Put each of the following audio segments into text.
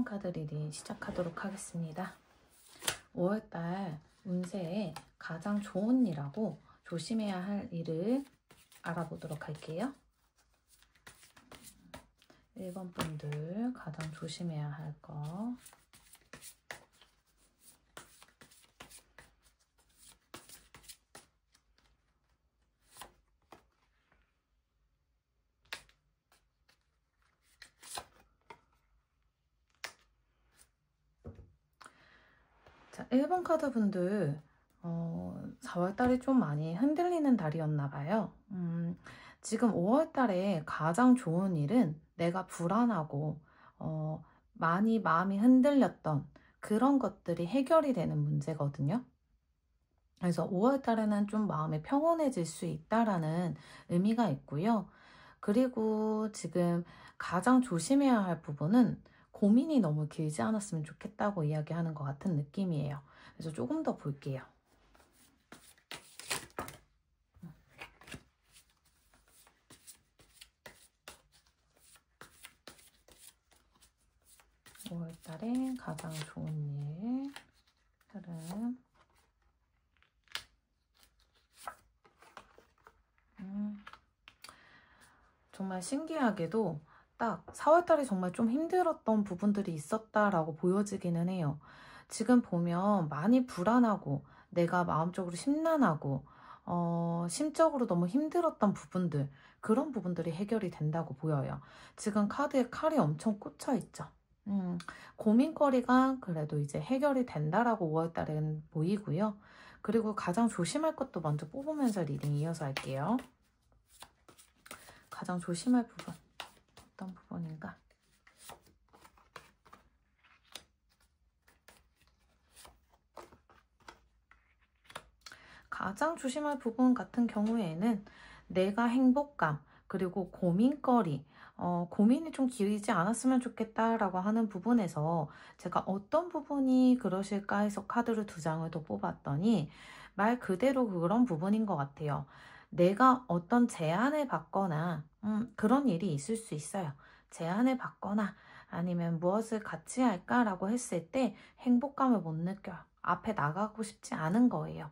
1번 카드 리딩 시작하도록 하겠습니다. 5월달 운세에 가장 좋은 일하고 조심해야 할 일을 알아보도록 할게요. 1번 분들 가장 조심해야 할 거. 자, 1번 카드 분들 4월달이 좀 많이 흔들리는 달이었나봐요. 지금 5월달에 가장 좋은 일은 내가 불안하고 많이 마음이 흔들렸던 그런 것들이 해결이 되는 문제거든요. 그래서 5월달에는 좀 마음이 평온해질 수 있다라는 의미가 있고요. 그리고 지금 가장 조심해야 할 부분은 고민이 너무 길지 않았으면 좋겠다고 이야기하는 것 같은 느낌이에요. 그래서 조금 더 볼게요. (5월달에) 가장 좋은 일 흐름. 정말 신기하게도 딱 4월달이 정말 좀 힘들었던 부분들이 있었다라고 보여지기는 해요. 지금 보면 많이 불안하고 내가 마음적으로 심란하고 심적으로 너무 힘들었던 부분들, 그런 부분들이 해결이 된다고 보여요. 지금 카드에 칼이 엄청 꽂혀 있죠. 고민거리가 그래도 이제 해결이 된다라고 5월달에는 보이고요. 그리고 가장 조심할 것도 먼저 뽑으면서 리딩 이어서 할게요. 가장 조심할 부분 어떤 부분인가? 가장 조심할 부분 같은 경우에는 내가 행복감 그리고 고민거리, 고민이 좀 길지 않았으면 좋겠다라고 하는 부분에서 제가 어떤 부분이 그러실까 해서 카드를 2장을 더 뽑았더니 말 그대로 그런 부분인 것 같아요. 내가 어떤 제안을 받거나 그런 일이 있을 수 있어요. 제안을 받거나 아니면 무엇을 같이 할까라고 했을 때 행복감을 못 느껴요. 앞에 나가고 싶지 않은 거예요.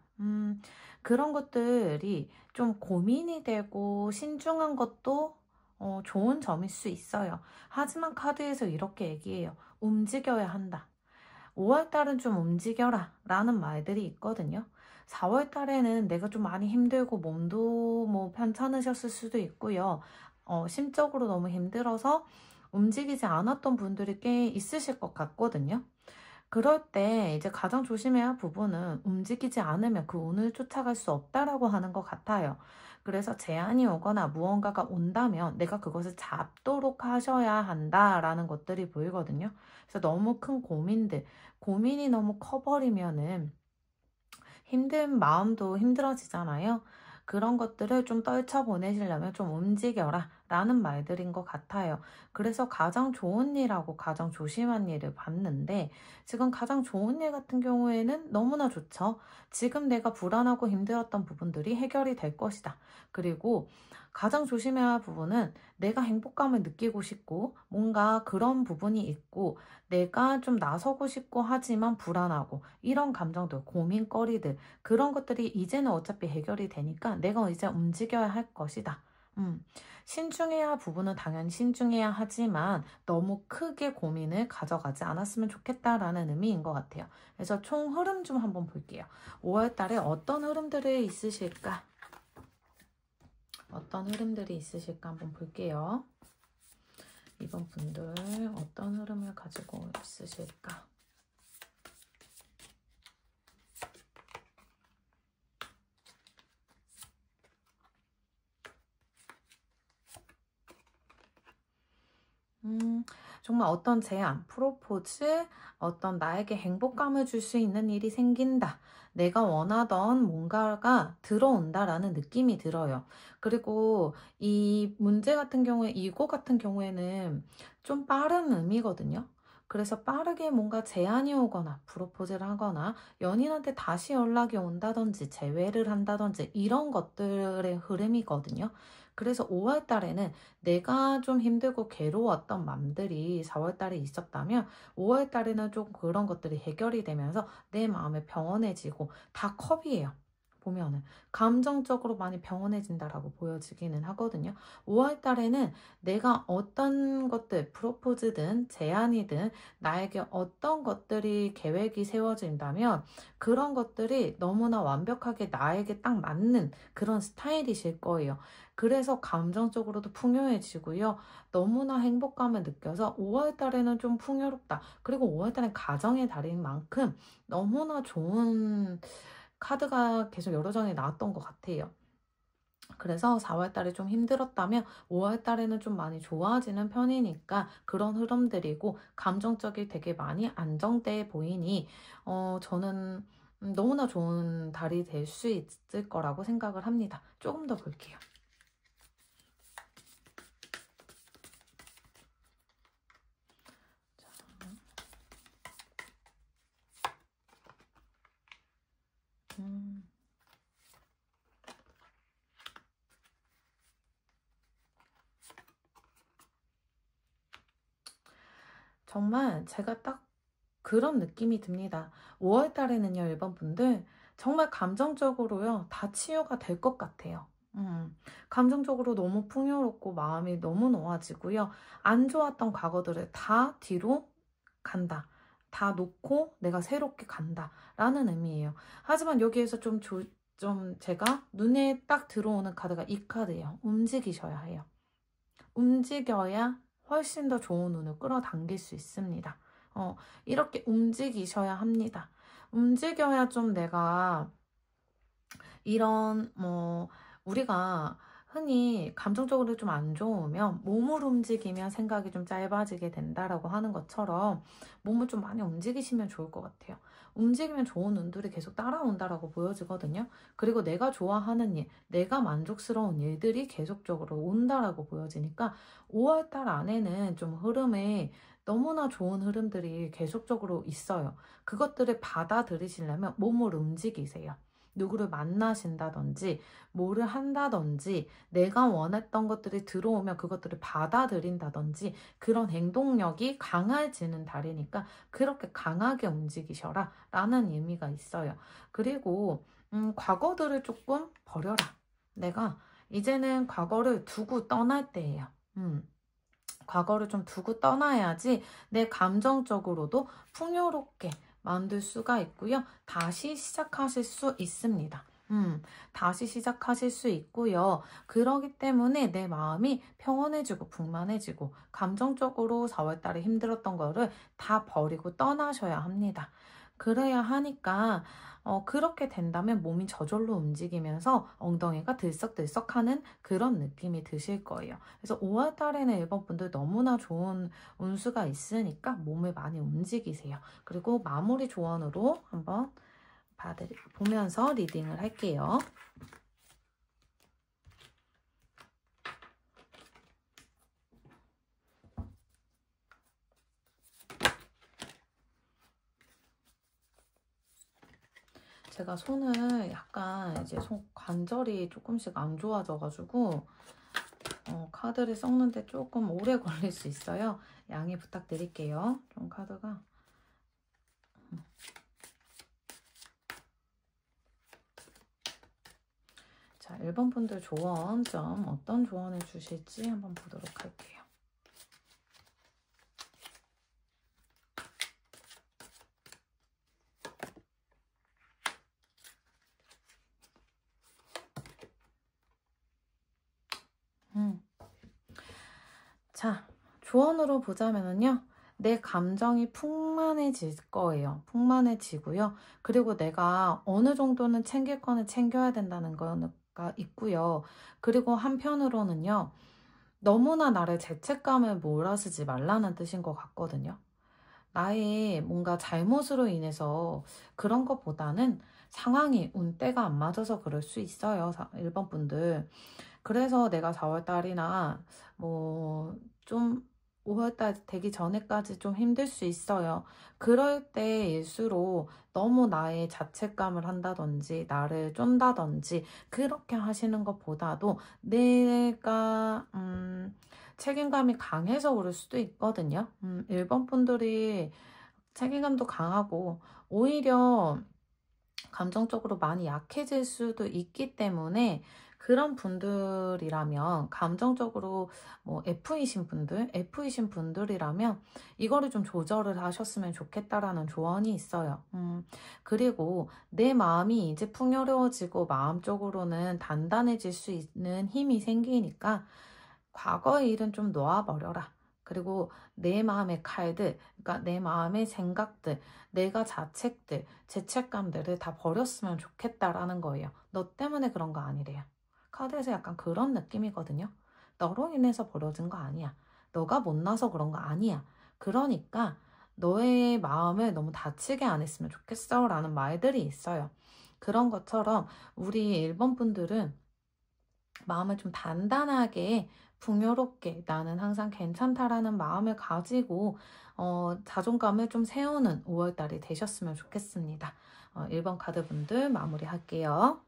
그런 것들이 좀 고민이 되고 신중한 것도 좋은 점일 수 있어요. 하지만 카드에서 이렇게 얘기해요. 움직여야 한다. 5월달은 좀 움직여라 라는 말들이 있거든요. 4월달에는 내가 좀 많이 힘들고 몸도 뭐 편찮으셨을 수도 있고요. 심적으로 너무 힘들어서 움직이지 않았던 분들이 꽤 있으실 것 같거든요. 그럴 때 이제 가장 조심해야 할 부분은 움직이지 않으면 그 운을 쫓아갈 수 없다라고 하는 것 같아요. 그래서 제안이 오거나 무언가가 온다면 내가 그것을 잡도록 하셔야 한다라는 것들이 보이거든요. 그래서 너무 큰 고민이 너무 커버리면은 힘든 마음도 힘들어지잖아요. 그런 것들을 좀 떨쳐보내시려면 좀 움직여라 라는 말들인 것 같아요. 그래서 가장 좋은 일하고 가장 조심한 일을 봤는데 지금 가장 좋은 일 같은 경우에는 너무나 좋죠. 지금 내가 불안하고 힘들었던 부분들이 해결이 될 것이다. 그리고 가장 조심해야 할 부분은 내가 행복감을 느끼고 싶고 뭔가 그런 부분이 있고 내가 좀 나서고 싶고 하지만 불안하고 이런 감정들, 고민거리들 그런 것들이 이제는 어차피 해결이 되니까 내가 이제 움직여야 할 것이다. 신중해야 할 부분은 당연히 신중해야 하지만 너무 크게 고민을 가져가지 않았으면 좋겠다라는 의미인 것 같아요. 그래서 총 흐름 좀 한번 볼게요. 5월달에 어떤 흐름들이 있으실까? 어떤 흐름들이 있으실까 한번 볼게요. 이번 분들 어떤 흐름을 가지고 있으실까? 정말 어떤 제안, 프로포즈, 어떤 나에게 행복감을 줄 수 있는 일이 생긴다. 내가 원하던 뭔가가 들어온다라는 느낌이 들어요. 그리고 이 문제 같은 경우에, 이거 같은 경우에는 좀 빠른 의미거든요. 그래서 빠르게 뭔가 제안이 오거나 프로포즈를 하거나 연인한테 다시 연락이 온다든지 재회를 한다든지 이런 것들의 흐름이거든요. 그래서 5월 달에는 내가 좀 힘들고 괴로웠던 맘들이 4월 달에 있었다면 5월 달에는 좀 그런 것들이 해결이 되면서 내 마음이 평온해지고 다 컵이에요. 보면은 감정적으로 많이 평온해진다라고 보여지기는 하거든요. 5월 달에는 내가 어떤 것들, 프로포즈든 제안이든 나에게 어떤 것들이 계획이 세워진다면 그런 것들이 너무나 완벽하게 나에게 딱 맞는 그런 스타일이실 거예요. 그래서 감정적으로도 풍요해지고요. 너무나 행복감을 느껴서 5월 달에는 좀 풍요롭다. 그리고 5월 달은 가정의 달인 만큼 너무나 좋은 카드가 계속 여러 장이 나왔던 것 같아요. 그래서 4월 달에 좀 힘들었다면 5월 달에는 좀 많이 좋아지는 편이니까 그런 흐름들이고 감정적이 되게 많이 안정돼 보이니 저는 너무나 좋은 달이 될 수 있을 거라고 생각을 합니다. 조금 더 볼게요. 정말 제가 딱 그런 느낌이 듭니다. 5월 달에는요, 일본 분들 정말 감정적으로요, 다 치유가 될 것 같아요. 감정적으로 너무 풍요롭고 마음이 너무 놓아지고요. 안 좋았던 과거들을 다 뒤로 간다. 다 놓고 내가 새롭게 간다. 라는 의미예요. 하지만 여기에서 좀 제가 눈에 딱 들어오는 카드가 이 카드예요. 움직이셔야 해요. 움직여야 훨씬 더 좋은 운을 끌어당길 수 있습니다. 이렇게 움직이셔야 합니다. 움직여야 좀 내가 이런 우리가 흔히 감정적으로 좀 안 좋으면 몸을 움직이면 생각이 좀 짧아지게 된다라고 하는 것처럼 몸을 좀 많이 움직이시면 좋을 것 같아요. 움직이면 좋은 운들이 계속 따라온다라고 보여지거든요. 그리고 내가 좋아하는 일, 내가 만족스러운 일들이 계속적으로 온다라고 보여지니까 5월달 안에는 좀 흐름에 너무나 좋은 흐름들이 계속적으로 있어요. 그것들을 받아들이시려면 몸을 움직이세요. 누구를 만나신다든지 뭐를 한다든지 내가 원했던 것들이 들어오면 그것들을 받아들인다든지 그런 행동력이 강해지는 달이니까 그렇게 강하게 움직이셔라 라는 의미가 있어요. 그리고 과거들을 조금 버려라. 내가 이제는 과거를 두고 떠날 때예요. 과거를 좀 두고 떠나야지 내 감정적으로도 풍요롭게 만들 수가 있고요. 다시 시작하실 수 있습니다. 다시 시작하실 수 있고요. 그러기 때문에 내 마음이 평온해지고 풍만해지고 감정적으로 4월달에 힘들었던 거를 다 버리고 떠나셔야 합니다. 그래야 하니까 그렇게 된다면 몸이 저절로 움직이면서 엉덩이가 들썩들썩하는 그런 느낌이 드실 거예요. 그래서 5월 달에는 일본 분들 너무나 좋은 운수가 있으니까 몸을 많이 움직이세요. 그리고 마무리 조언으로 한번 보면서 리딩을 할게요. 제가 손을 약간 이제 손 관절이 조금씩 안 좋아져가지고 카드를 섞는데 조금 오래 걸릴 수 있어요. 양해 부탁드릴게요. 좀 카드가 자, 1번 분들 조언 좀 어떤 조언을 주실지 한번 보도록 할게요. 자, 조언으로 보자면요. 내 감정이 풍만해질 거예요. 풍만해지고요. 그리고 내가 어느 정도는 챙길 거는 챙겨야 된다는 거가 있고요. 그리고 한편으로는요. 너무나 나를 죄책감을 몰아쓰지 말라는 뜻인 것 같거든요. 나의 뭔가 잘못으로 인해서 그런 것보다는 상황이 운때가 안 맞아서 그럴 수 있어요. 1번 분들. 그래서 내가 4월달이나 좀 5월달 되기 전에까지 좀 힘들 수 있어요. 그럴 때일수록 너무 나의 자책감을 한다든지 나를 쫀다든지 그렇게 하시는 것보다도 내가 책임감이 강해서 그럴 수도 있거든요. 일본 분들이 책임감도 강하고 오히려 감정적으로 많이 약해질 수도 있기 때문에 그런 분들이라면 감정적으로 뭐 F이신 분들이라면 이거를 좀 조절을 하셨으면 좋겠다라는 조언이 있어요. 그리고 내 마음이 이제 풍요로워지고 마음적으로는 단단해질 수 있는 힘이 생기니까 과거의 일은 좀 놓아버려라. 그리고 내 마음의 칼들, 그러니까 내 마음의 생각들, 내가 자책들, 죄책감들을 다 버렸으면 좋겠다라는 거예요. 너 때문에 그런 거 아니래요. 카드에서 약간 그런 느낌이거든요. 너로 인해서 벌어진 거 아니야. 너가 못나서 그런 거 아니야. 그러니까 너의 마음을 너무 다치게 안 했으면 좋겠어 라는 말들이 있어요. 그런 것처럼 우리 일본 분들은 마음을 좀 단단하게 풍요롭게 나는 항상 괜찮다라는 마음을 가지고 자존감을 좀 세우는 5월달이 되셨으면 좋겠습니다. 1번 카드 분들 마무리할게요.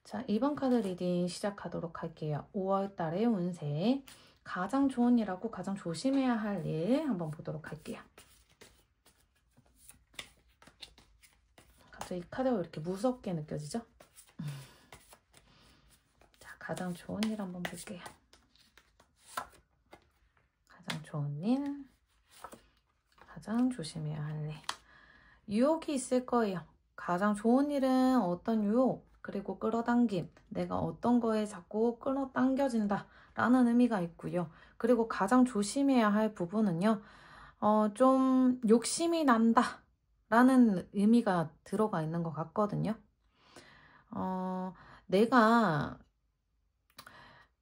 자, 2번 카드 리딩 시작하도록 할게요. 5월달의 운세 가장 좋은 일하고 가장 조심해야 할 일 한번 보도록 할게요. 갑자기 이 카드가 왜 이렇게 무섭게 느껴지죠? 자, 가장 좋은 일 한번 볼게요. 가장 좋은 일, 가장 조심해야 할 일. 유혹이 있을 거예요. 가장 좋은 일은 어떤 유혹, 그리고 끌어당김, 내가 어떤 거에 자꾸 끌어당겨진다 라는 의미가 있고요. 그리고 가장 조심해야 할 부분은요. 좀 욕심이 난다 라는 의미가 들어가 있는 것 같거든요. 내가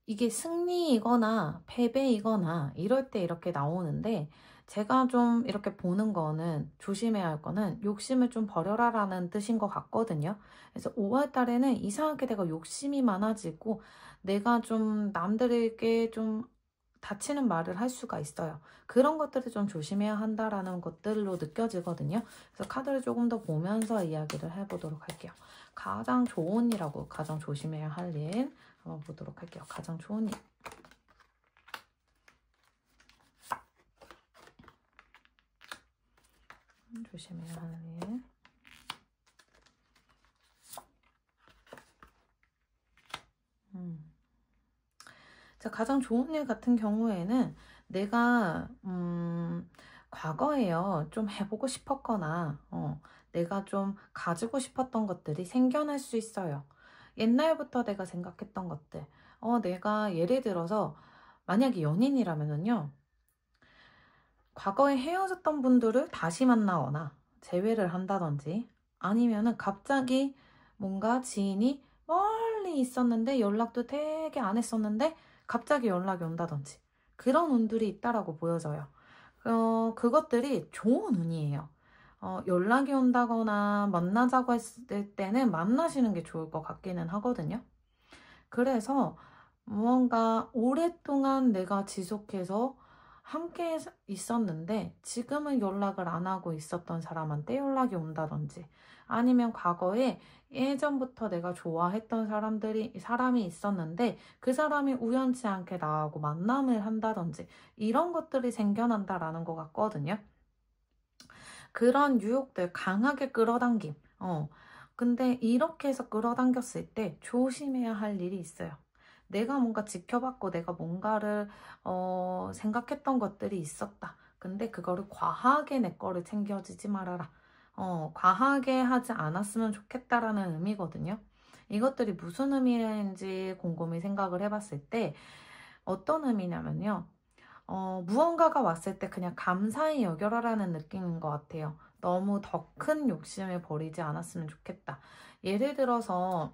이게 승리이거나 패배이거나 이럴 때 이렇게 나오는데 제가 좀 이렇게 보는 거는 조심해야 할 거는 욕심을 좀 버려라 라는 뜻인 것 같거든요. 그래서 5월 달에는 이상하게 내가 욕심이 많아지고 내가 좀 남들에게 좀 다치는 말을 할 수가 있어요. 그런 것들을 좀 조심해야 한다라는 것들로 느껴지거든요. 그래서 카드를 조금 더 보면서 이야기를 해보도록 할게요. 가장 좋은 일하고 가장 조심해야 할 일 한번 보도록 할게요. 가장 좋은 일. 조심해야 할 일. 자, 가장 좋은 일 같은 경우에는 내가 과거에요 좀 해보고 싶었거나 내가 좀 가지고 싶었던 것들이 생겨날 수 있어요. 옛날부터 내가 생각했던 것들. 내가 예를 들어서 만약에 연인이라면은요. 과거에 헤어졌던 분들을 다시 만나거나 재회를 한다든지 아니면은 갑자기 뭔가 지인이 멀리 있었는데 연락도 되게 안 했었는데 갑자기 연락이 온다든지 그런 운들이 있다라고 보여져요. 그것들이 좋은 운이에요. 연락이 온다거나 만나자고 했을 때는 만나시는 게 좋을 것 같기는 하거든요. 그래서 무언가 오랫동안 내가 지속해서 함께 있었는데 지금은 연락을 안 하고 있었던 사람한테 연락이 온다든지 아니면 과거에 예전부터 내가 좋아했던 사람이 있었는데 그 사람이 우연치 않게 나하고 만남을 한다든지 이런 것들이 생겨난다라는 것 같거든요. 그런 유혹들 강하게 끌어당김. 근데 이렇게 해서 끌어당겼을 때 조심해야 할 일이 있어요. 내가 뭔가 지켜봤고 내가 뭔가를 생각했던 것들이 있었다. 근데 그거를 과하게 내 거를 챙겨지지 말아라. 과하게 하지 않았으면 좋겠다라는 의미거든요. 이것들이 무슨 의미인지 곰곰이 생각을 해봤을 때 어떤 의미냐면요. 무언가가 왔을 때 그냥 감사히 여겨라라는 느낌인 것 같아요. 너무 더 큰 욕심을 버리지 않았으면 좋겠다. 예를 들어서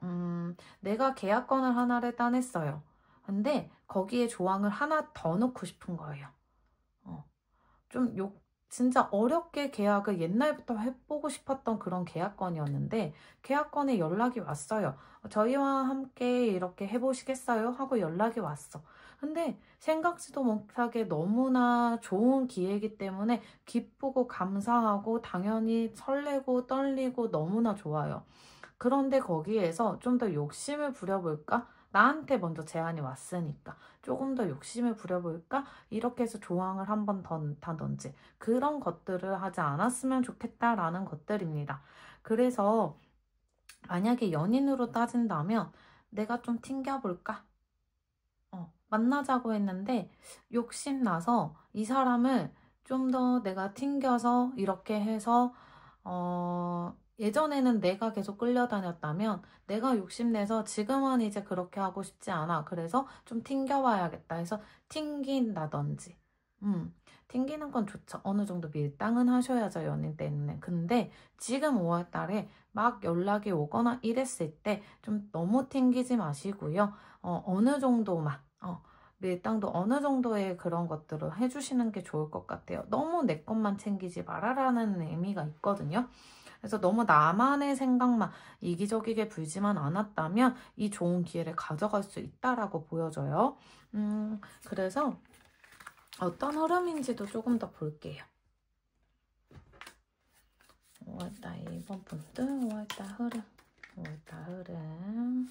내가 계약건을 하나를 따냈어요. 근데 거기에 조항을 하나 더 넣고 싶은 거예요. 좀 진짜 어렵게 계약을 옛날부터 해보고 싶었던 그런 계약건이었는데 계약건에 연락이 왔어요. 저희와 함께 이렇게 해보시겠어요? 하고 연락이 왔어. 근데 생각지도 못하게 너무나 좋은 기회이기 때문에 기쁘고 감사하고 당연히 설레고 떨리고 너무나 좋아요. 그런데 거기에서 좀 더 욕심을 부려볼까? 나한테 먼저 제안이 왔으니까 조금 더 욕심을 부려볼까? 이렇게 해서 조항을 한 번 던다든지 그런 것들을 하지 않았으면 좋겠다라는 것들입니다. 그래서 만약에 연인으로 따진다면 내가 좀 튕겨볼까? 만나자고 했는데 욕심나서 이 사람을 좀 더 내가 튕겨서 이렇게 해서 예전에는 내가 계속 끌려다녔다면 내가 욕심내서 지금은 이제 그렇게 하고 싶지 않아. 그래서 좀 튕겨봐야겠다 해서 튕긴다든지. 튕기는 건 좋죠. 어느 정도 밀당은 하셔야죠, 연인 때문에. 근데 지금 5월 달에 막 연락이 오거나 이랬을 때 좀 너무 튕기지 마시고요. 어느 정도만, 밀당도 어느 정도의 그런 것들을 해주시는 게 좋을 것 같아요. 너무 내 것만 챙기지 말아라는 의미가 있거든요. 그래서 너무 나만의 생각만 이기적이게 불지만 않았다면 이 좋은 기회를 가져갈 수 있다라고 보여져요. 그래서 어떤 흐름인지도 조금 더 볼게요. 5월달 이번 분들 5월달 흐름 5월달 흐름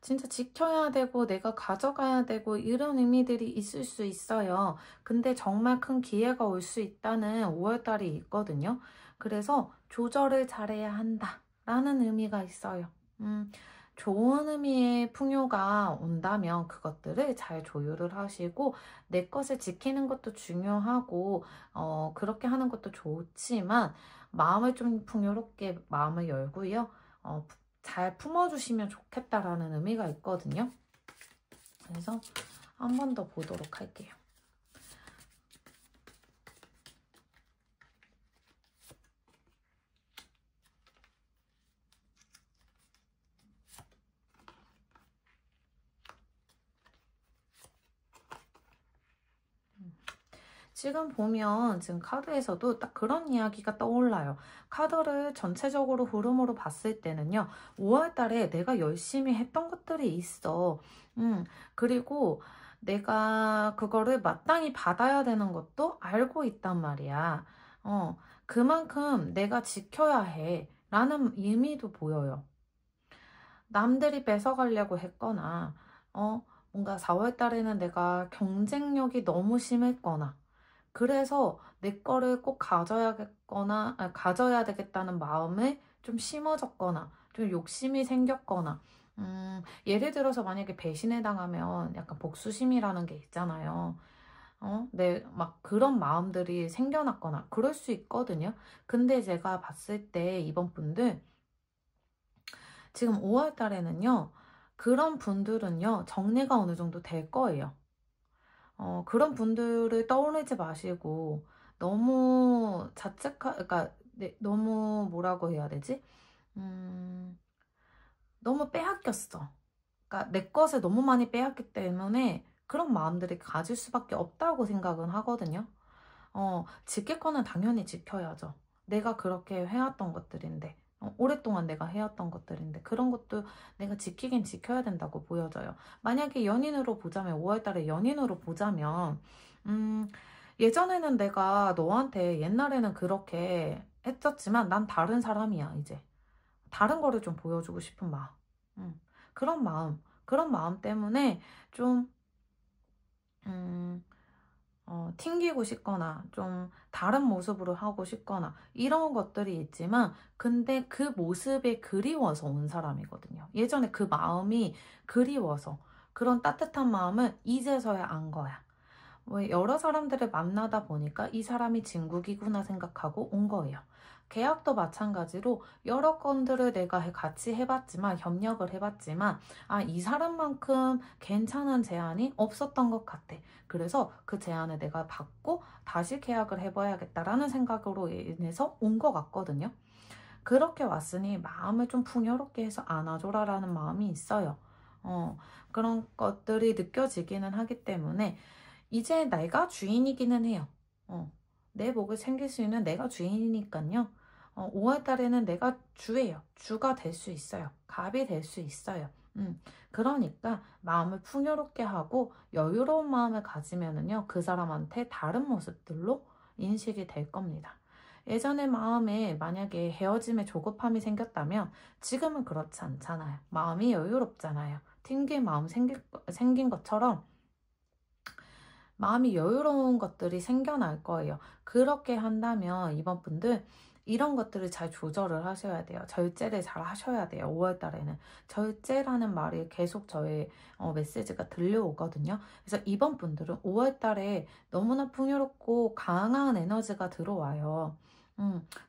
진짜 지켜야 되고 내가 가져가야 되고 이런 의미들이 있을 수 있어요. 근데 정말 큰 기회가 올 수 있다는 5월달이 있거든요. 그래서 조절을 잘해야 한다 라는 의미가 있어요. 좋은 의미의 풍요가 온다면 그것들을 잘 조율을 하시고 내 것을 지키는 것도 중요하고 그렇게 하는 것도 좋지만 마음을 좀 풍요롭게 마음을 열고요. 잘 품어주시면 좋겠다라는 의미가 있거든요. 그래서 한 번 더 보도록 할게요. 지금 보면 지금 카드에서도 딱 그런 이야기가 떠올라요. 카드를 전체적으로 흐름으로 봤을 때는요. 5월 달에 내가 열심히 했던 것들이 있어. 그리고 내가 그거를 마땅히 받아야 되는 것도 알고 있단 말이야. 그만큼 내가 지켜야 해. 라는 의미도 보여요. 남들이 뺏어가려고 했거나, 뭔가 4월 달에는 내가 경쟁력이 너무 심했거나, 그래서 내 거를 꼭 가져야겠거나, 가져야 되겠다는 마음에 좀 심어졌거나, 좀 욕심이 생겼거나, 예를 들어서 만약에 배신해 당하면 약간 복수심이라는 게 있잖아요. 막 그런 마음들이 생겨났거나, 그럴 수 있거든요. 근데 제가 봤을 때 이번 분들, 지금 5월 달에는요, 그런 분들은요, 정리가 어느 정도 될 거예요. 그런 분들을 떠올리지 마시고 너무 그러니까 너무 뭐라고 해야 되지? 너무 빼앗겼어. 그러니까 내 것을 너무 많이 빼앗기 때문에 그런 마음들이 가질 수밖에 없다고 생각은 하거든요. 지킬 거는 당연히 지켜야죠. 내가 그렇게 해왔던 것들인데. 오랫동안 내가 해왔던 것들인데 그런 것도 내가 지키긴 지켜야 된다고 보여져요. 만약에 연인으로 보자면 5월달에 연인으로 보자면 예전에는 내가 너한테 옛날에는 그렇게 했었지만 난 다른 사람이야 이제. 다른 거를 좀 보여주고 싶은 마음. 그런 마음 때문에 좀 튕기고 싶거나 좀 다른 모습으로 하고 싶거나 이런 것들이 있지만 근데 그 모습에 그리워서 온 사람이거든요. 예전에 그 마음이 그리워서 그런 따뜻한 마음을 이제서야 안 거야. 여러 사람들을 만나다 보니까 이 사람이 진국이구나 생각하고 온 거예요. 계약도 마찬가지로 여러 건들을 내가 같이 해봤지만 협력을 해봤지만 이 사람만큼 괜찮은 제안이 없었던 것 같아. 그래서 그 제안을 내가 받고 다시 계약을 해봐야겠다라는 생각으로 인해서 온 것 같거든요. 그렇게 왔으니 마음을 좀 풍요롭게 해서 안아줘라라는 마음이 있어요. 그런 것들이 느껴지기는 하기 때문에 이제 내가 주인이기는 해요. 내 목을 챙길 수 있는 내가 주인이니까요. 5월 달에는 내가 주예요. 주가 될 수 있어요. 갑이 될 수 있어요. 그러니까 마음을 풍요롭게 하고 여유로운 마음을 가지면은요, 그 사람한테 다른 모습들로 인식이 될 겁니다. 예전에 마음에 만약에 헤어짐에 조급함이 생겼다면 지금은 그렇지 않잖아요. 마음이 여유롭잖아요. 튕긴 마음 생긴 것처럼 마음이 여유로운 것들이 생겨날 거예요. 그렇게 한다면 이번 분들 이런 것들을 잘 조절을 하셔야 돼요. 절제를 잘 하셔야 돼요. 5월 달에는. 절제라는 말이 계속 저의 메시지가 들려오거든요. 그래서 이번 분들은 5월 달에 너무나 풍요롭고 강한 에너지가 들어와요.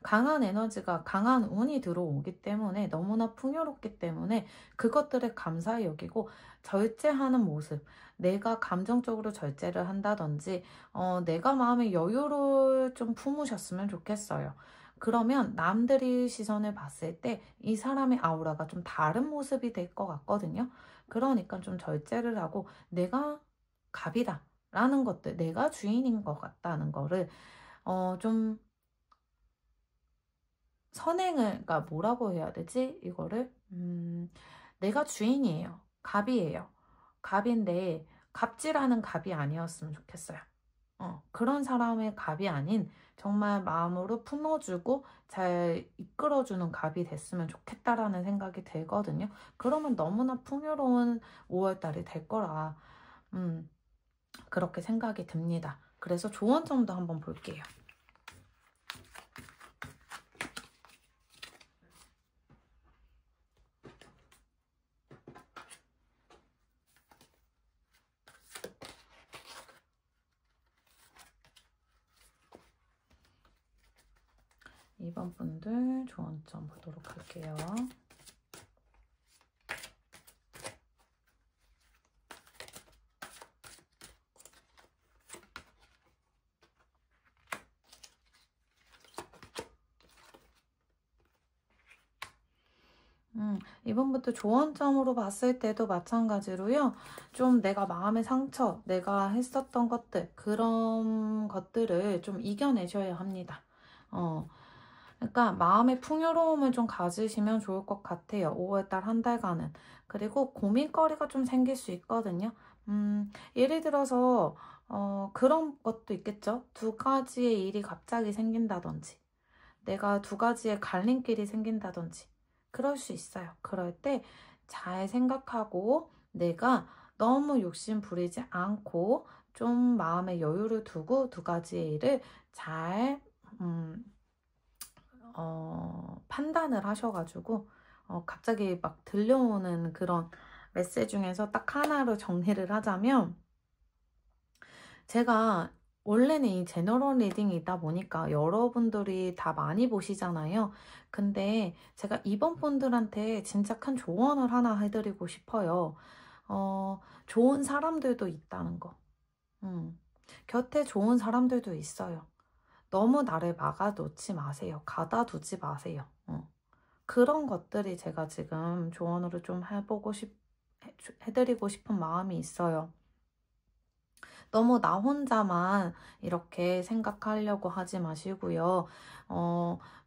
강한 에너지가, 강한 운이 들어오기 때문에 너무나 풍요롭기 때문에 그것들을 감사히 여기고 절제하는 모습, 내가 감정적으로 절제를 한다든지 내가 마음의 여유를 좀 품으셨으면 좋겠어요. 그러면 남들이 시선을 봤을 때 이 사람의 아우라가 좀 다른 모습이 될 것 같거든요. 그러니까 좀 절제를 하고 내가 갑이다 라는 것들, 내가 주인인 것 같다는 거를 좀 선행을, 그러니까 뭐라고 해야 되지? 이거를 내가 주인이에요. 갑이에요. 갑인데 갑질하는 갑이 아니었으면 좋겠어요. 그런 사람의 갑이 아닌 정말 마음으로 품어주고 잘 이끌어주는 갑이 됐으면 좋겠다라는 생각이 들거든요. 그러면 너무나 풍요로운 5월달이 될 거라 그렇게 생각이 듭니다. 그래서 조언점도 한번 볼게요. 이번 분들 조언점 보도록 할게요. 이번부터 조언점으로 봤을 때도 마찬가지로요. 좀 내가 마음의 상처, 내가 했었던 것들, 그런 것들을 좀 이겨내셔야 합니다. 그러니까 마음의 풍요로움을 좀 가지시면 좋을 것 같아요. 5월달 한 달간은. 그리고 고민거리가 좀 생길 수 있거든요. 예를 들어서 그런 것도 있겠죠. 두 가지의 일이 갑자기 생긴다든지 내가 두 가지의 갈림길이 생긴다든지 그럴 수 있어요. 그럴 때 잘 생각하고 내가 너무 욕심 부리지 않고 좀 마음의 여유를 두고 두 가지의 일을 잘 판단을 하셔가지고 갑자기 막 들려오는 그런 메시지 중에서 딱 하나로 정리를 하자면, 제가 원래는 이 제너럴 리딩이다 보니까 여러분들이 다 많이 보시잖아요. 근데 제가 이번 분들한테 진짜 큰 조언을 하나 해드리고 싶어요. 좋은 사람들도 있다는 거. 곁에 좋은 사람들도 있어요. 너무 나를 막아놓지 마세요. 가다두지 마세요. 그런 것들이 제가 지금 조언으로 좀 해드리고 싶은 마음이 있어요. 너무 나 혼자만 이렇게 생각하려고 하지 마시고요.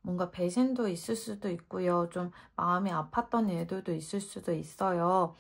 뭔가 배신도 있을 수도 있고요. 좀 마음이 아팠던 일들도 있을 수도 있어요.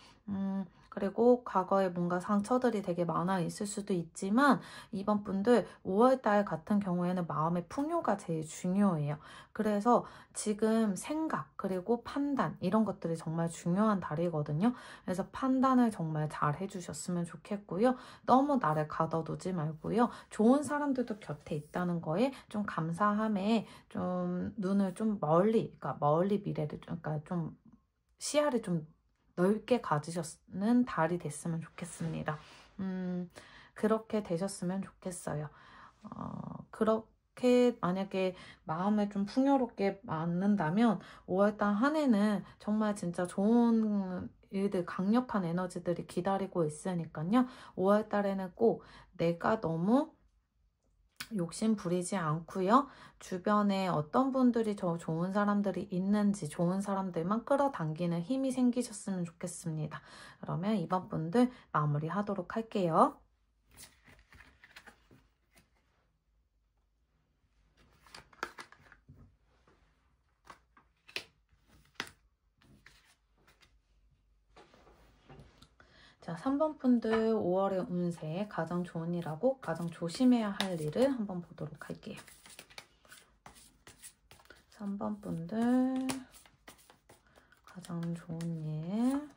그리고 과거에 뭔가 상처들이 되게 많아 있을 수도 있지만 이번 분들 5월달 같은 경우에는 마음의 풍요가 제일 중요해요. 그래서 지금 생각 그리고 판단 이런 것들이 정말 중요한 달이거든요. 그래서 판단을 정말 잘 해주셨으면 좋겠고요. 너무 나를 가둬두지 말고요. 좋은 사람들도 곁에 있다는 거에 좀 감사함에 좀 눈을 좀 그러니까 멀리 미래를 그러니까 좀 시야를 좀 넓게 가지셨는 달이 됐으면 좋겠습니다. 그렇게 되셨으면 좋겠어요. 그렇게 만약에 마음을 좀 풍요롭게 만든다면 5월달 한 해는 정말 진짜 좋은 일들, 강력한 에너지들이 기다리고 있으니까요. 5월달에는 꼭 내가 너무 욕심 부리지 않고요. 주변에 어떤 분들이 더 좋은 사람들이 있는지 좋은 사람들만 끌어당기는 힘이 생기셨으면 좋겠습니다. 그러면 이번 분들 마무리하도록 할게요. 자, 3번 분들 5월의 운세 가장 좋은 일하고 가장 조심해야 할 일을 한번 보도록 할게요. 3번 분들 가장 좋은 일,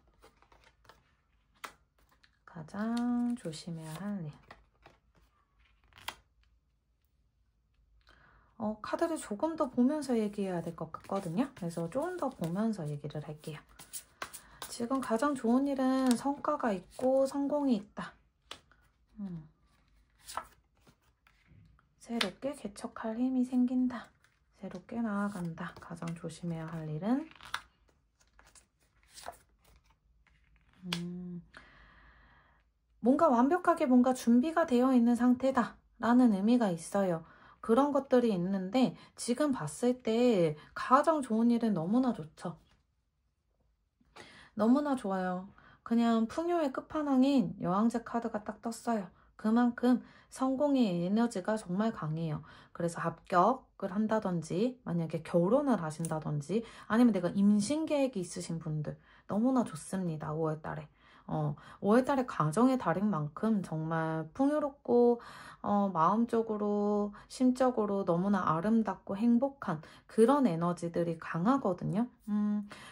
가장 조심해야 할 일. 카드를 조금 더 보면서 얘기해야 될 것 같거든요. 그래서 조금 더 보면서 얘기를 할게요. 지금 가장 좋은 일은 성과가 있고 성공이 있다. 새롭게 개척할 힘이 생긴다. 새롭게 나아간다. 가장 조심해야 할 일은 뭔가 완벽하게 뭔가 준비가 되어 있는 상태다 라는 의미가 있어요. 그런 것들이 있는데 지금 봤을 때 가장 좋은 일은 너무나 좋죠. 너무나 좋아요. 그냥 풍요의 끝판왕인 여왕제 카드가 딱 떴어요. 그만큼 성공의 에너지가 정말 강해요. 그래서 합격을 한다든지 만약에 결혼을 하신다든지 아니면 내가 임신 계획이 있으신 분들 너무나 좋습니다. 5월달에. 5월달에 가정의 달인 만큼 정말 풍요롭고 마음적으로 심적으로 너무나 아름답고 행복한 그런 에너지들이 강하거든요.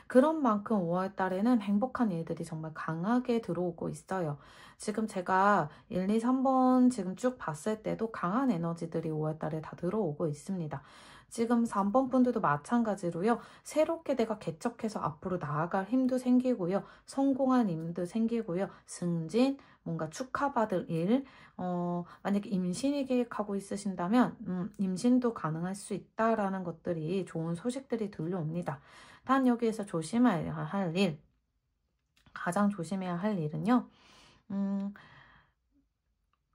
그런 만큼 5월달에는 행복한 일들이 정말 강하게 들어오고 있어요. 지금 제가 1, 2, 3번 지금 쭉 봤을 때도 강한 에너지들이 5월달에 다 들어오고 있습니다. 지금 3번 분들도 마찬가지로요. 새롭게 내가 개척해서 앞으로 나아갈 힘도 생기고요. 성공한 힘도 생기고요. 승진, 뭔가 축하받을 일, 만약에 임신이 계획하고 있으신다면 임신도 가능할 수 있다라는 것들이 좋은 소식들이 들려옵니다. 단 여기에서 조심해야 할 일, 가장 조심해야 할 일은요.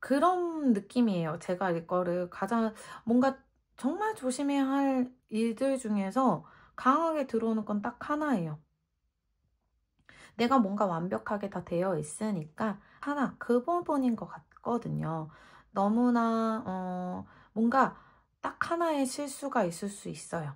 그런 느낌이에요. 제가 이거를 가장 뭔가 정말 조심해야 할 일들 중에서 강하게 들어오는 건 딱 하나예요. 내가 뭔가 완벽하게 다 되어 있으니까 하나 그 부분인 것 같거든요. 너무나 뭔가 딱 하나의 실수가 있을 수 있어요.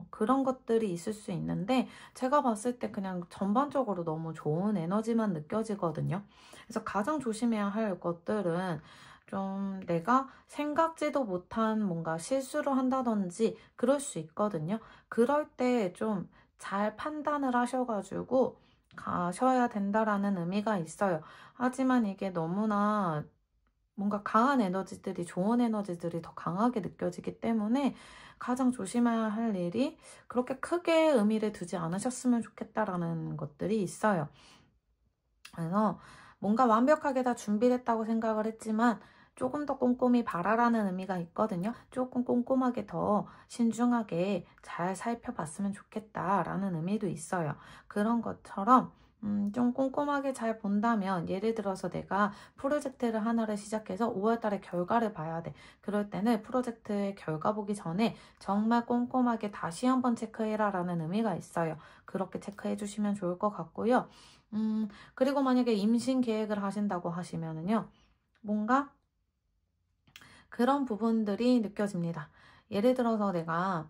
그런 것들이 있을 수 있는데 제가 봤을 때 그냥 전반적으로 너무 좋은 에너지만 느껴지거든요. 그래서 가장 조심해야 할 것들은 좀 내가 생각지도 못한 뭔가 실수를 한다든지 그럴 수 있거든요. 그럴 때 좀 잘 판단을 하셔가지고 가셔야 된다라는 의미가 있어요. 하지만 이게 너무나 뭔가 강한 에너지들이, 좋은 에너지들이 더 강하게 느껴지기 때문에 가장 조심해야 할 일이 그렇게 크게 의미를 두지 않으셨으면 좋겠다라는 것들이 있어요. 그래서 뭔가 완벽하게 다 준비를 했다고 생각을 했지만 조금 더 꼼꼼히 바라라는 의미가 있거든요. 조금 꼼꼼하게 더 신중하게 잘 살펴봤으면 좋겠다라는 의미도 있어요. 그런 것처럼 좀 꼼꼼하게 잘 본다면 예를 들어서 내가 프로젝트를 하나를 시작해서 5월달에 결과를 봐야 돼. 그럴 때는 프로젝트의 결과 보기 전에 정말 꼼꼼하게 다시 한번 체크해라 라는 의미가 있어요. 그렇게 체크해 주시면 좋을 것 같고요. 그리고 만약에 임신 계획을 하신다고 하시면은요. 뭔가 그런 부분들이 느껴집니다. 예를 들어서 내가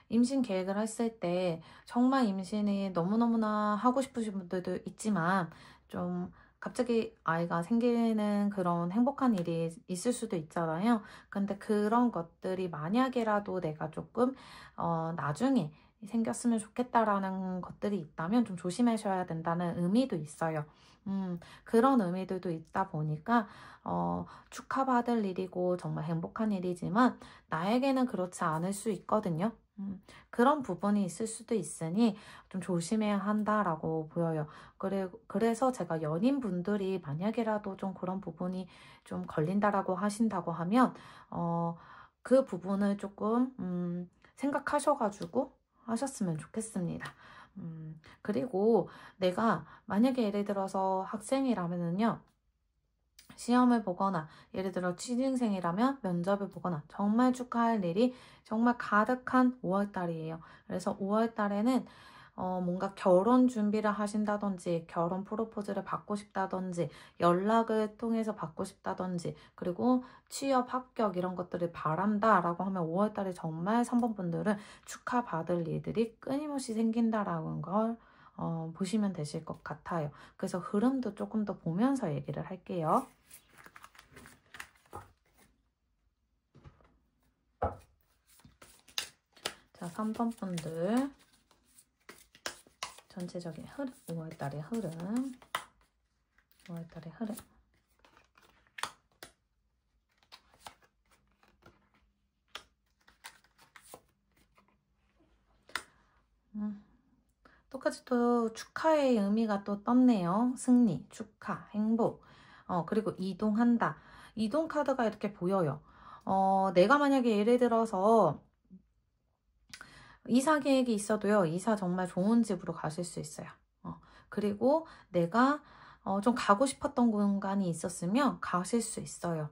임신 계획을 했을 때 정말 임신이 너무너무나 하고 싶으신 분들도 있지만 좀 갑자기 아이가 생기는 그런 행복한 일이 있을 수도 있잖아요. 근데 그런 것들이 만약에라도 내가 조금 나중에 생겼으면 좋겠다라는 것들이 있다면 좀 조심하셔야 된다는 의미도 있어요. 그런 의미들도 있다 보니까 축하받을 일이고 정말 행복한 일이지만 나에게는 그렇지 않을 수 있거든요. 그런 부분이 있을 수도 있으니 좀 조심해야 한다라고 보여요. 그래서 제가 연인분들이 만약에라도 좀 그런 부분이 좀 걸린다라고 하신다고 하면 그 부분을 조금 생각하셔가지고 하셨으면 좋겠습니다. 그리고 내가 만약에 예를 들어서 학생이라면은요. 시험을 보거나 예를 들어 취준생이라면 면접을 보거나 정말 축하할 일이 정말 가득한 5월달이에요. 그래서 5월달에는 뭔가 결혼 준비를 하신다든지 결혼 프로포즈를 받고 싶다든지 연락을 통해서 받고 싶다든지 그리고 취업 합격 이런 것들을 바란다 라고 하면 5월달에 정말 3번 분들은 축하받을 일들이 끊임없이 생긴다라는 걸 보시면 되실 것 같아요. 그래서 흐름도 조금 더 보면서 얘기를 할게요. 자, 3번 분들 전체적인 흐름, 5월달의 흐름, 5월달의 흐름. 똑같이 또 축하의 의미가 또 떴네요. 승리, 축하, 행복, 그리고 이동한다. 이동 카드가 이렇게 보여요. 내가 만약에 예를 들어서 이사 계획이 있어도요. 이사 정말 좋은 집으로 가실 수 있어요. 그리고 내가 좀 가고 싶었던 공간이 있었으면 가실 수 있어요.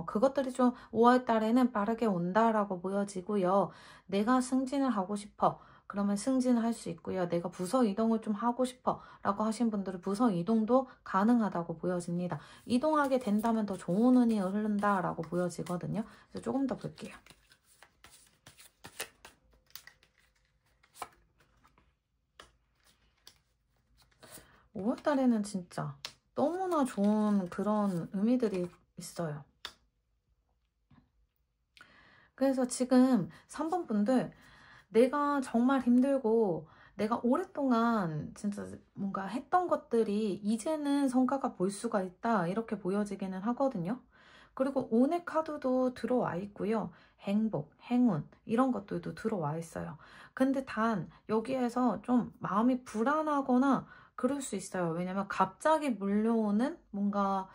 그것들이 좀 5월 달에는 빠르게 온다라고 보여지고요. 내가 승진을 하고 싶어. 그러면 승진을 할 수 있고요. 내가 부서 이동을 좀 하고 싶어 라고 하신 분들은 부서 이동도 가능하다고 보여집니다. 이동하게 된다면 더 좋은 운이 흐른다라고 보여지거든요. 그래서 조금 더 볼게요. 5월 달에는 진짜 너무나 좋은 그런 의미들이 있어요. 그래서 지금 3번 분들 내가 정말 힘들고 내가 오랫동안 진짜 뭔가 했던 것들이 이제는 성과가 볼 수가 있다 이렇게 보여지기는 하거든요. 그리고 오늘 카드도 들어와 있고요. 행복, 행운 이런 것들도 들어와 있어요. 근데 단 여기에서 좀 마음이 불안하거나 그럴 수 있어요. 왜냐면 갑자기 물려오는 뭔가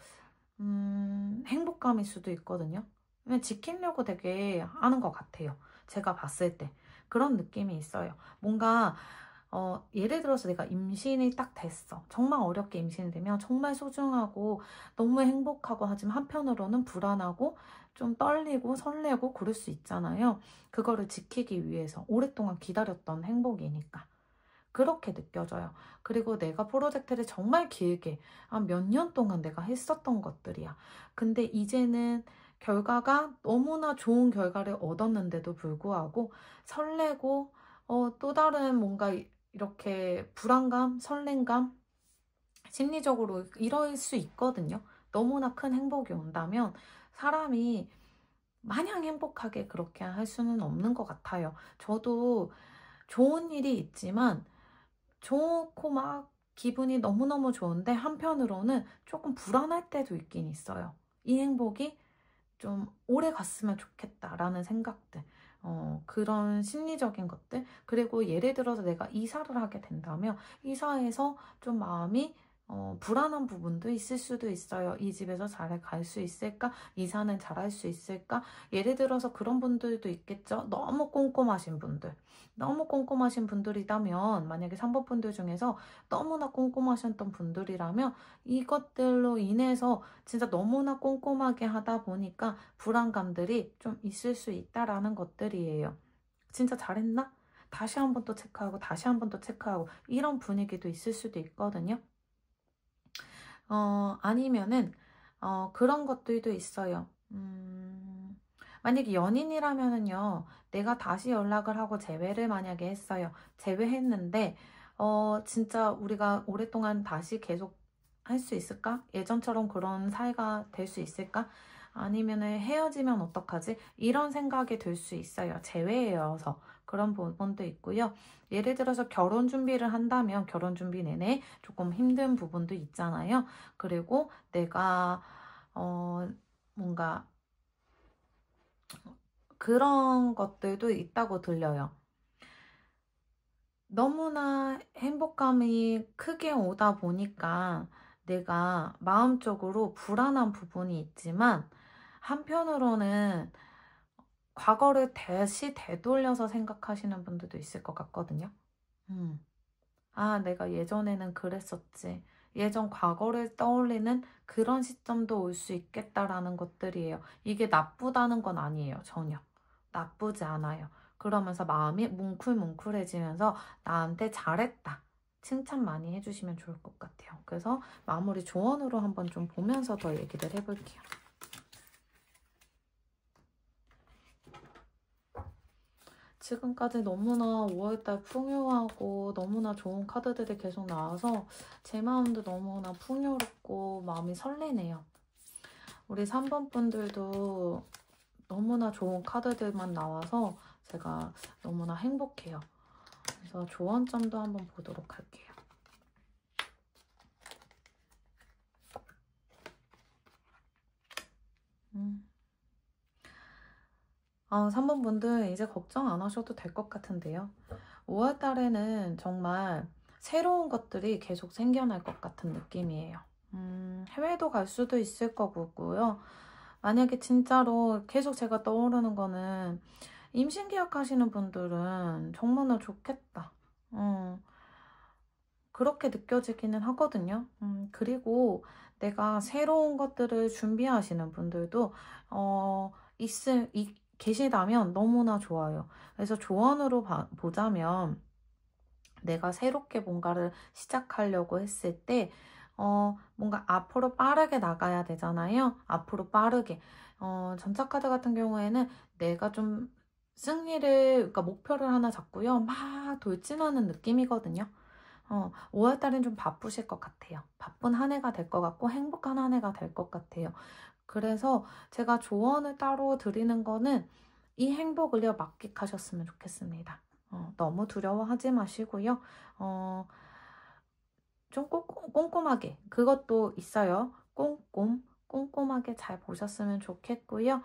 행복감일 수도 있거든요. 왜냐면 지키려고 되게 하는 것 같아요. 제가 봤을 때. 그런 느낌이 있어요. 뭔가 예를 들어서 내가 임신이 딱 됐어. 정말 어렵게 임신이 되면 정말 소중하고 너무 행복하고 하지만 한편으로는 불안하고 좀 떨리고 설레고 그럴 수 있잖아요. 그거를 지키기 위해서 오랫동안 기다렸던 행복이니까. 그렇게 느껴져요. 그리고 내가 프로젝트를 정말 길게 한 몇 년 동안 내가 했었던 것들이야. 근데 이제는 결과가 너무나 좋은 결과를 얻었는데도 불구하고 설레고 또 다른 뭔가 이렇게 불안감, 설렘감, 심리적으로 이럴 수 있거든요. 너무나 큰 행복이 온다면 사람이 마냥 행복하게 그렇게 할 수는 없는 것 같아요. 저도 좋은 일이 있지만 좋고 막 기분이 너무너무 좋은데 한편으로는 조금 불안할 때도 있긴 있어요. 이 행복이 좀 오래 갔으면 좋겠다라는 생각들, 그런 심리적인 것들, 그리고 예를 들어서 내가 이사를 하게 된다면 이사에서 좀 마음이 불안한 부분도 있을 수도 있어요. 이 집에서 잘 갈 수 있을까? 이사는 잘할 수 있을까? 예를 들어서 그런 분들도 있겠죠. 너무 꼼꼼하신 분들. 너무 꼼꼼하신 분들이라면 만약에 3번 분들 중에서 너무나 꼼꼼하셨던 분들이라면 이것들로 인해서 진짜 너무나 꼼꼼하게 하다 보니까 불안감들이 좀 있을 수 있다라는 것들이에요. 진짜 잘했나? 다시 한 번 또 체크하고 다시 한 번 또 체크하고 이런 분위기도 있을 수도 있거든요. 아니면은 그런 것들도 있어요. 만약에 연인이라면은요, 내가 다시 연락을 하고 재회를 만약에 했어요. 재회했는데, 진짜 우리가 오랫동안 다시 계속 할 수 있을까? 예전처럼 그런 사이가 될 수 있을까? 아니면은 헤어지면 어떡하지? 이런 생각이 들 수 있어요. 재회여서. 그런 부분도 있고요. 예를 들어서 결혼 준비를 한다면 결혼 준비 내내 조금 힘든 부분도 있잖아요. 그리고 내가, 뭔가 그런 것들도 있다고 들려요. 너무나 행복감이 크게 오다 보니까 내가 마음적으로 불안한 부분이 있지만 한편으로는 과거를 다시 되돌려서 생각하시는 분들도 있을 것 같거든요. 아, 내가 예전에는 그랬었지. 예전 과거를 떠올리는 그런 시점도 올 수 있겠다라는 것들이에요. 이게 나쁘다는 건 아니에요. 전혀. 나쁘지 않아요. 그러면서 마음이 뭉클뭉클해지면서 나한테 잘했다. 칭찬 많이 해주시면 좋을 것 같아요. 그래서 마무리 조언으로 한번 좀 보면서 더 얘기를 해볼게요. 지금까지 너무나 5월달 풍요하고 너무나 좋은 카드들이 계속 나와서 제 마음도 너무나 풍요롭고 마음이 설레네요. 우리 3번 분들도 너무나 좋은 카드들만 나와서 제가 너무나 행복해요. 그래서 조언점도 한번 보도록 할게요. 3번 분들 이제 걱정 안 하셔도 될 것 같은데요. 5월 달에는 정말 새로운 것들이 계속 생겨날 것 같은 느낌이에요. 해외도 갈 수도 있을 거고요. 만약에 진짜로 계속 제가 떠오르는 거는 임신 계약하시는 분들은 정말로 좋겠다. 그렇게 느껴지기는 하거든요. 그리고 내가 새로운 것들을 준비하시는 분들도 계시다면 너무나 좋아요. 그래서 조언으로 보자면 내가 새롭게 뭔가를 시작하려고 했을 때 뭔가 앞으로 빠르게 나가야 되잖아요. 앞으로 빠르게. 전차카드 같은 경우에는 내가 좀 그러니까 목표를 하나 잡고요. 막 돌진하는 느낌이거든요. 5월달엔 좀 바쁘실 것 같아요. 바쁜 한 해가 될 것 같고 행복한 한 해가 될 것 같아요. 그래서 제가 조언을 따로 드리는 거는 이 행복을요 만끽하셨으면 좋겠습니다. 너무 두려워하지 마시고요. 좀 꼼꼼하게 그것도 있어요. 꼼꼼하게 잘 보셨으면 좋겠고요.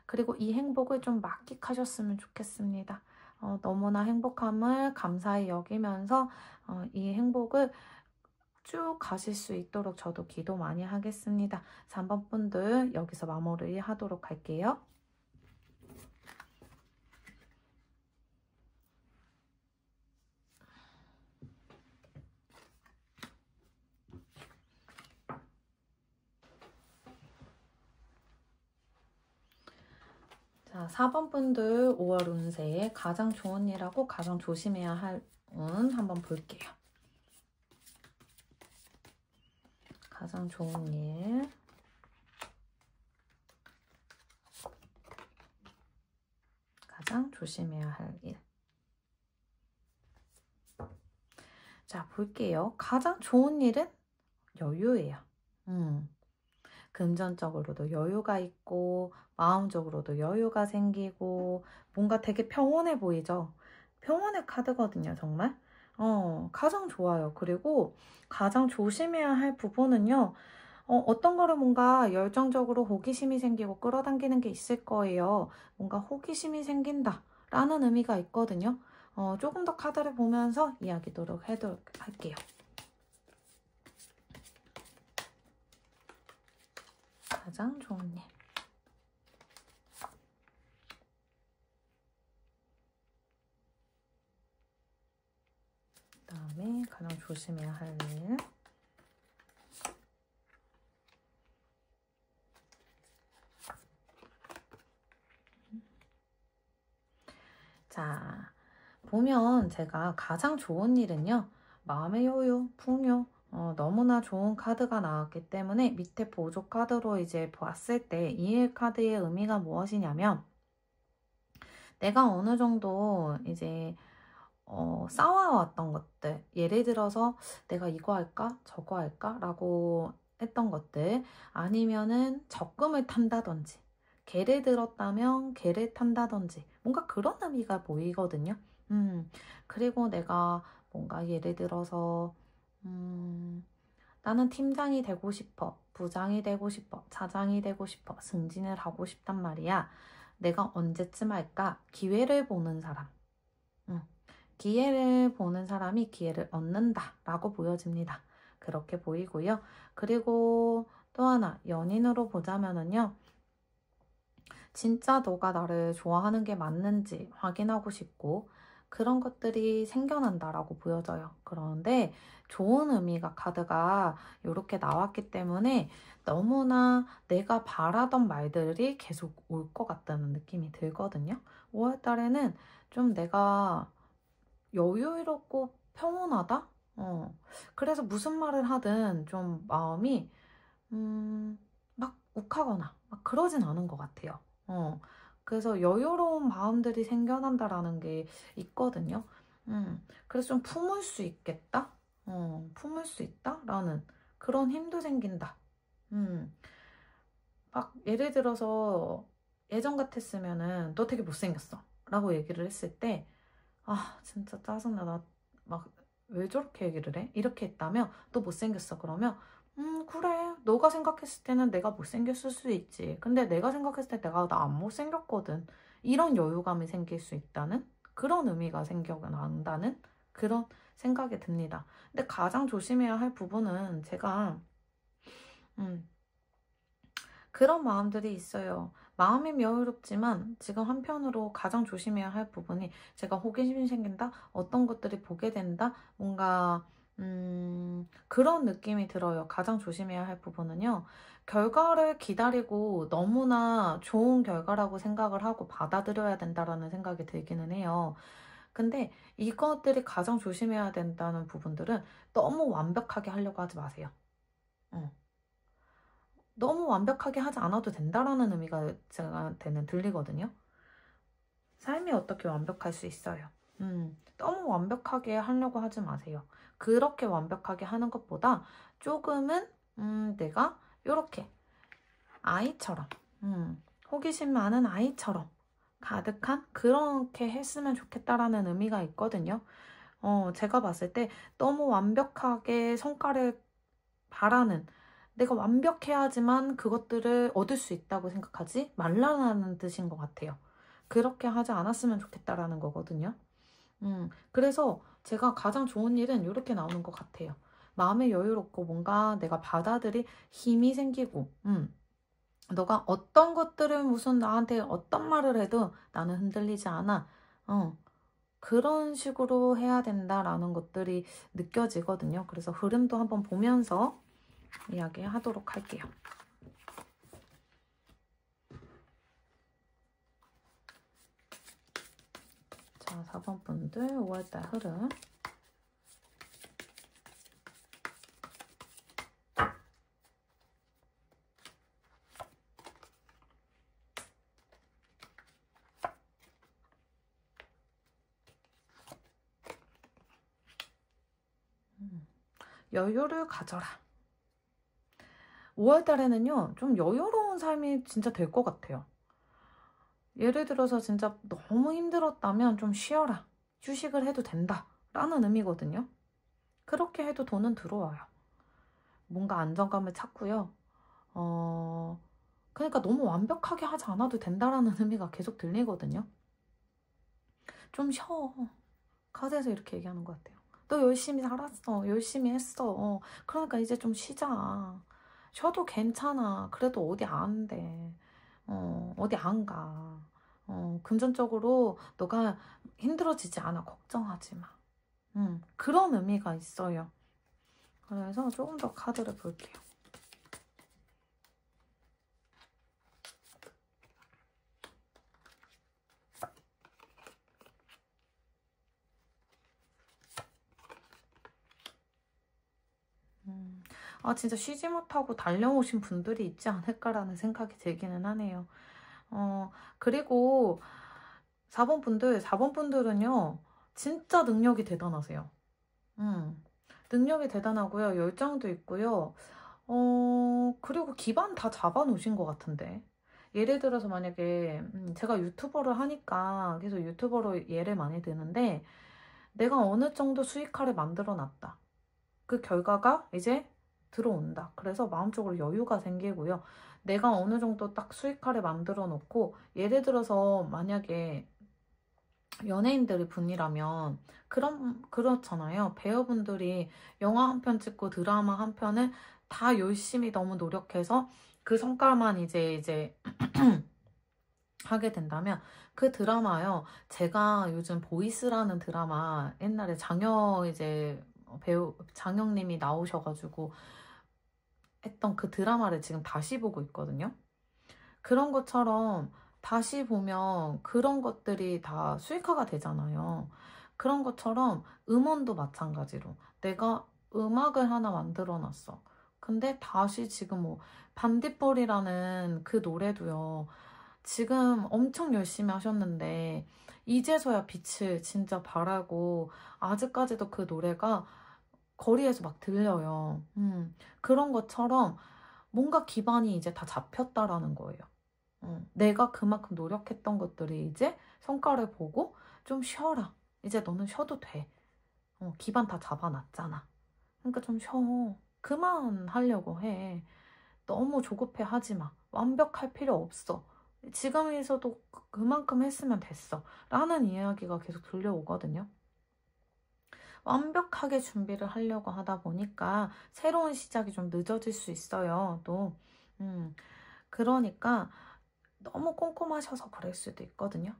그리고 이 행복을 좀 만끽하셨으면 좋겠습니다. 너무나 행복함을 감사히 여기면서 이 행복을 쭉 가실 수 있도록 저도 기도 많이 하겠습니다. 3번 분들 여기서 마무리 하도록 할게요. 자, 4번 분들 5월 운세에 가장 좋은 일하고 가장 조심해야 할 운 한번 볼게요. 가장 좋은 일, 가장 조심해야 할 일. 자, 볼게요. 가장 좋은 일은 여유예요. 금전적으로도 여유가 있고 마음적으로도 여유가 생기고 뭔가 되게 평온해 보이죠? 평온의 카드거든요, 정말. 가장 좋아요. 그리고 가장 조심해야 할 부분은요. 어떤 거를 뭔가 열정적으로 호기심이 생기고 끌어당기는 게 있을 거예요. 뭔가 호기심이 생긴다 라는 의미가 있거든요. 조금 더 카드를 보면서 이야기도록 할게요. 가장 좋은 일. 그 다음에 가장 조심해야 할 일. 자, 보면 제가 가장 좋은 일은요. 마음의 여유, 풍요, 너무나 좋은 카드가 나왔기 때문에 밑에 보조 카드로 이제 봤을 때 이 카드의 의미가 무엇이냐면 내가 어느 정도 이제 쌓아왔던 것들, 예를 들어서 내가 이거 할까 저거 할까 라고 했던 것들, 아니면은 적금을 탄다든지 개를 들었다면 개를 탄다든지 뭔가 그런 의미가 보이거든요. 그리고 내가 뭔가 예를 들어서 나는 팀장이 되고 싶어, 부장이 되고 싶어, 차장이 되고 싶어, 승진을 하고 싶단 말이야. 내가 언제쯤 할까? 기회를 보는 사람. 기회를 보는 사람이 기회를 얻는다 라고 보여집니다. 그렇게 보이고요. 그리고 또 하나 연인으로 보자면은요. 진짜 너가 나를 좋아하는 게 맞는지 확인하고 싶고, 그런 것들이 생겨난다라고 보여져요. 그런데 좋은 의미가 카드가 이렇게 나왔기 때문에 너무나 내가 바라던 말들이 계속 올 것 같다는 느낌이 들거든요. 5월 달에는 좀 내가 여유롭고 평온하다? 그래서 무슨 말을 하든 좀 마음이 막 욱하거나 막 그러진 않은 것 같아요. 그래서 여유로운 마음들이 생겨난다라는 게 있거든요. 그래서 좀 품을 수 있겠다? 품을 수 있다라는 그런 힘도 생긴다. 막 예를 들어서 예전 같았으면은 너 되게 못생겼어 라고 얘기를 했을 때 아 진짜 짜증나 나 막 왜 저렇게 얘기를 해? 이렇게 했다면 너 못생겼어 그러면 그래 너가 생각했을 때는 내가 못생겼을 수 있지 근데 내가 생각했을 때 내가 나 안 못생겼거든 이런 여유감이 생길 수 있다는 그런 의미가 생겨난다는 그런 생각이 듭니다. 근데 가장 조심해야 할 부분은 제가 그런 마음들이 있어요. 마음이 여유롭지만 지금 한편으로 가장 조심해야 할 부분이 제가 호기심이 생긴다? 어떤 것들이 보게 된다? 뭔가 그런 느낌이 들어요. 가장 조심해야 할 부분은요. 결과를 기다리고 너무나 좋은 결과라고 생각을 하고 받아들여야 된다라는 생각이 들기는 해요. 근데 이것들이 가장 조심해야 된다는 부분들은 너무 완벽하게 하려고 하지 마세요. 너무 완벽하게 하지 않아도 된다라는 의미가 저한테는 들리거든요. 삶이 어떻게 완벽할 수 있어요? 너무 완벽하게 하려고 하지 마세요. 그렇게 완벽하게 하는 것보다 조금은 내가 이렇게 아이처럼 호기심 많은 아이처럼 가득한 그렇게 했으면 좋겠다라는 의미가 있거든요. 제가 봤을 때 너무 완벽하게 성과를 바라는 내가 완벽해야지만 그것들을 얻을 수 있다고 생각하지 말라는 뜻인 것 같아요. 그렇게 하지 않았으면 좋겠다라는 거거든요. 그래서 제가 가장 좋은 일은 이렇게 나오는 것 같아요. 마음에 여유롭고 뭔가 내가 받아들일 힘이 생기고 너가 어떤 것들을 무슨 나한테 어떤 말을 해도 나는 흔들리지 않아. 그런 식으로 해야 된다라는 것들이 느껴지거든요. 그래서 흐름도 한번 보면서 이야기하도록 할게요. 자, 4번 분들 5월달 흐름. 여유를 가져라. 5월달에는요, 좀 여유로운 삶이 진짜 될 것 같아요. 예를 들어서 진짜 너무 힘들었다면 좀 쉬어라. 휴식을 해도 된다. 라는 의미거든요. 그렇게 해도 돈은 들어와요. 뭔가 안정감을 찾고요. 그러니까 너무 완벽하게 하지 않아도 된다라는 의미가 계속 들리거든요. 좀 쉬어. 카드에서 이렇게 얘기하는 것 같아요. 너 열심히 살았어. 열심히 했어. 그러니까 이제 좀 쉬자. 쉬어도 괜찮아. 그래도 어디 안 돼. 어디 안 가. 금전적으로 너가 힘들어지지 않아. 걱정하지 마. 그런 의미가 있어요. 그래서 조금 더 카드를 볼게요. 아 진짜 쉬지 못하고 달려오신 분들이 있지 않을까라는 생각이 들기는 하네요. 그리고 4번 분들은요 진짜 능력이 대단하세요. 능력이 대단하고요. 열정도 있고요. 그리고 기반 다 잡아 놓으신 것 같은데. 예를 들어서 만약에 제가 유튜버를 하니까 계속 유튜버로 예를 많이 드는데 내가 어느 정도 수익화를 만들어 놨다. 그 결과가 이제 들어온다. 그래서 마음적으로 여유가 생기고요. 내가 어느 정도 딱 수익화를 만들어 놓고 예를 들어서 만약에 연예인들의 분이라면 그렇잖아요. 배우분들이 영화 한 편 찍고 드라마 한 편을 다 열심히 너무 노력해서 그 성과만 이제 하게 된다면 그 드라마요. 제가 요즘 보이스라는 드라마 옛날에 이제 배우 장영님이 나오셔가지고 했던 그 드라마를 지금 다시 보고 있거든요. 그런 것처럼 다시 보면 그런 것들이 다 수익화가 되잖아요. 그런 것처럼 음원도 마찬가지로 내가 음악을 하나 만들어 놨어. 근데 다시 지금 뭐 반딧불이라는 그 노래도요. 지금 엄청 열심히 하셨는데 이제서야 빛을 진짜 발하고 아직까지도 그 노래가 거리에서 막 들려요. 그런 것처럼 뭔가 기반이 이제 다 잡혔다라는 거예요. 내가 그만큼 노력했던 것들이 이제 성과를 보고 좀 쉬어라. 이제 너는 쉬어도 돼. 기반 다 잡아놨잖아. 그러니까 좀 쉬어. 그만하려고 해. 너무 조급해 하지 마. 완벽할 필요 없어. 지금에서도 그만큼 했으면 됐어. 라는 이야기가 계속 들려오거든요. 완벽하게 준비를 하려고 하다 보니까 새로운 시작이 좀 늦어질 수 있어요. 또 그러니까 너무 꼼꼼하셔서 그럴 수도 있거든요.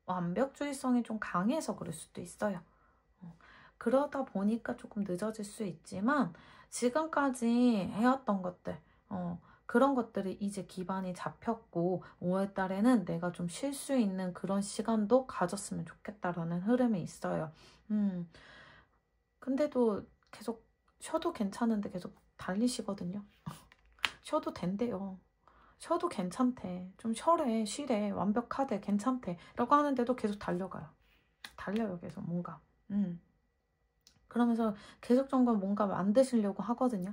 완벽주의성이 좀 강해서 그럴 수도 있어요. 그러다 보니까 조금 늦어질 수 있지만 지금까지 해왔던 것들 그런 것들이 이제 기반이 잡혔고 5월 달에는 내가 좀 쉴 수 있는 그런 시간도 가졌으면 좋겠다라는 흐름이 있어요. 근데도 계속 쉬어도 괜찮은데 계속 달리시거든요. 쉬어도 된대요. 쉬어도 괜찮대. 좀 쉬래, 쉬래, 완벽하대, 괜찮대 라고 하는데도 계속 달려요, 계속 뭔가. 그러면서 계속 점점 뭔가 만드시려고 하거든요.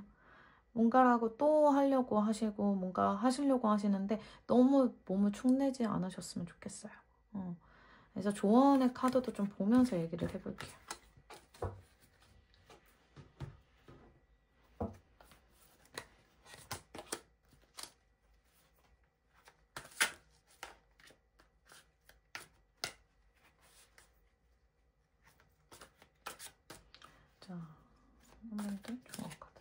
뭔가라고 또 하려고 하시고 뭔가 하시려고 하시는데 너무 몸을 축내지 않으셨으면 좋겠어요. 그래서 조언의 카드도 좀 보면서 얘기를 해볼게요. 자, 한번더 조언 카드.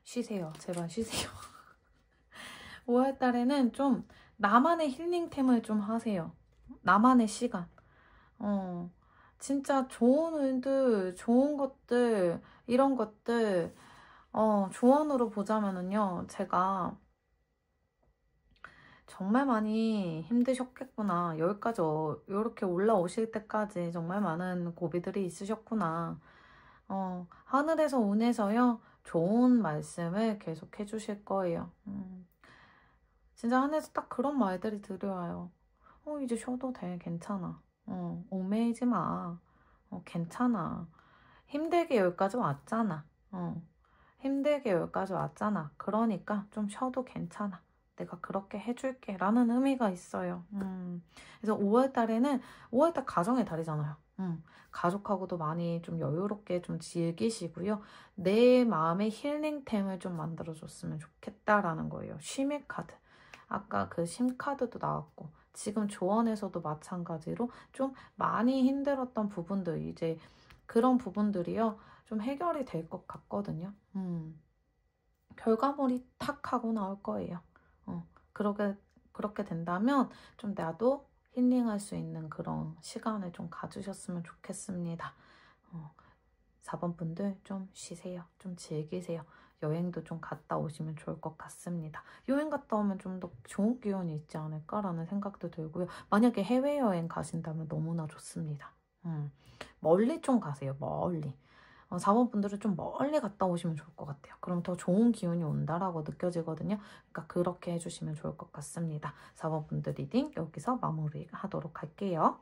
쉬세요. 제발 쉬세요. 5월 달에는 좀 나만의 힐링템을 좀 하세요. 나만의 시간. 진짜 좋은 일들, 좋은 것들, 이런 것들, 조언으로 보자면은요, 제가 정말 많이 힘드셨겠구나. 여기까지, 이렇게 올라오실 때까지 정말 많은 고비들이 있으셨구나. 하늘에서 운에서요, 좋은 말씀을 계속 해주실 거예요. 진짜 하늘에서 딱 그런 말들이 들려와요. 이제 쉬어도 돼. 괜찮아. 얽매이지 마. 괜찮아. 힘들게 여기까지 왔잖아. 힘들게 여기까지 왔잖아. 그러니까 좀 쉬어도 괜찮아. 내가 그렇게 해줄게. 라는 의미가 있어요. 그래서 5월달에는 5월달 가정의 달이잖아요. 가족하고도 많이 좀 여유롭게 좀 즐기시고요. 내 마음의 힐링템을 좀 만들어줬으면 좋겠다라는 거예요. 쉼의 카드. 아까 그 쉼 카드도 나왔고 지금 조언에서도 마찬가지로 좀 많이 힘들었던 부분들 이제 그런 부분들이요. 좀 해결이 될 것 같거든요. 결과물이 탁 하고 나올 거예요. 그렇게 된다면 좀 나도 힐링할 수 있는 그런 시간을 좀 가지셨으면 좋겠습니다. 4번 분들 좀 쉬세요. 좀 즐기세요. 여행도 좀 갔다 오시면 좋을 것 같습니다. 여행 갔다 오면 좀 더 좋은 기운이 있지 않을까라는 생각도 들고요. 만약에 해외여행 가신다면 너무나 좋습니다. 멀리 좀 가세요. 멀리. 4번 분들은 좀 멀리 갔다 오시면 좋을 것 같아요. 그럼 더 좋은 기운이 온다라고 느껴지거든요. 그러니까 그렇게 해주시면 좋을 것 같습니다. 4번 분들 리딩 여기서 마무리하도록 할게요.